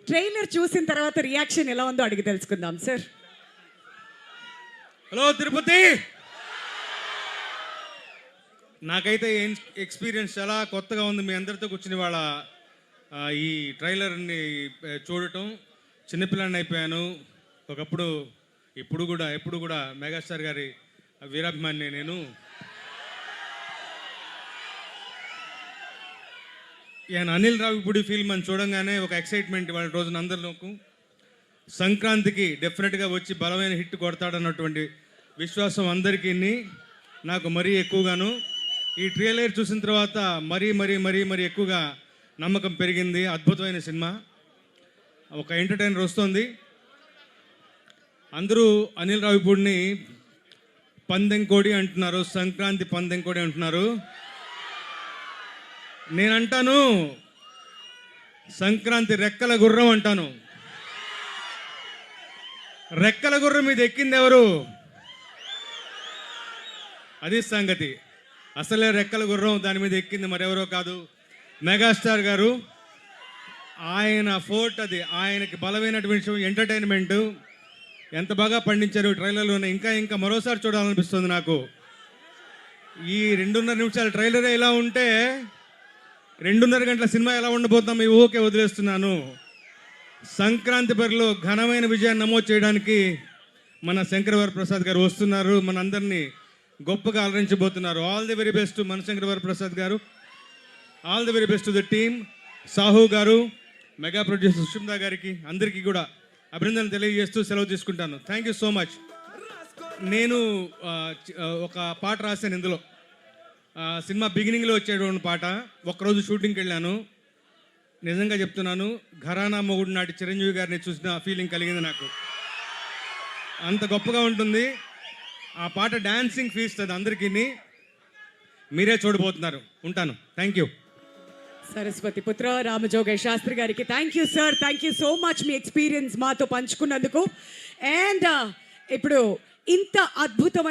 Trailer చూసిన తర్వాత reaction ఎలా ఉందో అడిగి తెలుసుకుందాం సార్. హలో తిరుపతి, నాకైతే ఎక్స్పీరియన్స్ చాలా కొత్తగా ఉంది మీ అందరితో కూర్చుని వాళ్ళ ఈ ట్రైలర్ని చూడటం. చిన్నపిల్లని అయిపోయాను ఒకప్పుడు, ఎప్పుడు కూడా మెగాస్టార్ గారి వీరాభిమాని నేను. అనిల్ రావిపూడి ఫిల్మ్ అని చూడంగానే ఒక ఎక్సైట్మెంట్ వాళ్ళ రోజున అందరిలోకి. సంక్రాంతికి డెఫినెట్గా వచ్చి బలమైన హిట్ కొడతాడన్నటువంటి విశ్వాసం అందరికీ, నాకు మరీ ఎక్కువగాను. ఈ ట్రైలర్ చూసిన తర్వాత మరీ ఎక్కువగా నమ్మకం పెరిగింది. అద్భుతమైన సినిమా, ఒక ఎంటర్టైనర్ వస్తుంది. అందరూ అనిల్ రావిపూడిని పందెంకోడి అంటున్నారు, సంక్రాంతి పందెంకోడి అంటున్నారు. నేనంటాను సంక్రాంతి రెక్కల గుర్రం అంటాను. రెక్కల గుర్రం మీద ఎక్కింది ఎవరు? అది సంగతి. అసలే రెక్కల గుర్రం దాని మీద ఎక్కింది మరెవరో కాదు, మెగాస్టార్ గారు. ఆయన ఫోర్ట్ అది, ఆయనకి బలమైనటువంటి ఎంటర్టైన్మెంట్. ఎంత బాగా పండించారు ట్రైలర్లోనే. ఇంకా మరోసారి చూడాలనిపిస్తుంది నాకు. ఈ 2.5 నిమిషాల ట్రైలరే ఇలా ఉంటే 2.5 గంటల సినిమా ఎలా ఉండబోతాం ఈ ఊహకే వదిలేస్తున్నాను. సంక్రాంతి బరిలో ఘనమైన విజయాన్ని నమోదు చేయడానికి మన శంకరవరప్రసాద్ గారు వస్తున్నారు, మన అందరినీ గొప్పగా అలరించబోతున్నారు. ఆల్ ది వెరీ బెస్ట్ మన శంకరవరప్రసాద్ గారు. All the very best to the team. Sahu గారు, మెగా ప్రొడ్యూసర్ సుష్మితా గారికి, అందరికీ కూడా అభినందనలు తెలియజేస్తూ సెలవు తీసుకుంటాను. Thank you so much. నేను ఒక పాట రాశాను ఇందులో. సినిమా బిగినింగ్లో వచ్చేటువంటి పాట. ఒక్కరోజు షూటింగ్కి వెళ్ళాను. నిజంగా చెప్తున్నాను, ఘరానా మొగుడు నాటి చిరంజీవి గారిని చూసిన ఫీలింగ్ కలిగింది నాకు. అంత గొప్పగా ఉంటుంది ఆ పాట. డాన్సింగ్ ఫీస్ట్ అది అందరికీ. మీరే చూడబోతున్నారు. ఉంటాను. Thank you. సరస్వతి పుత్ర రామజోగయ్య శాస్త్రి గారికి thank you sir. Thank you so much me experience మాతో పంచుకున్నందుకు. అండ్ ఇప్పుడు ఇంత అద్భుతమైన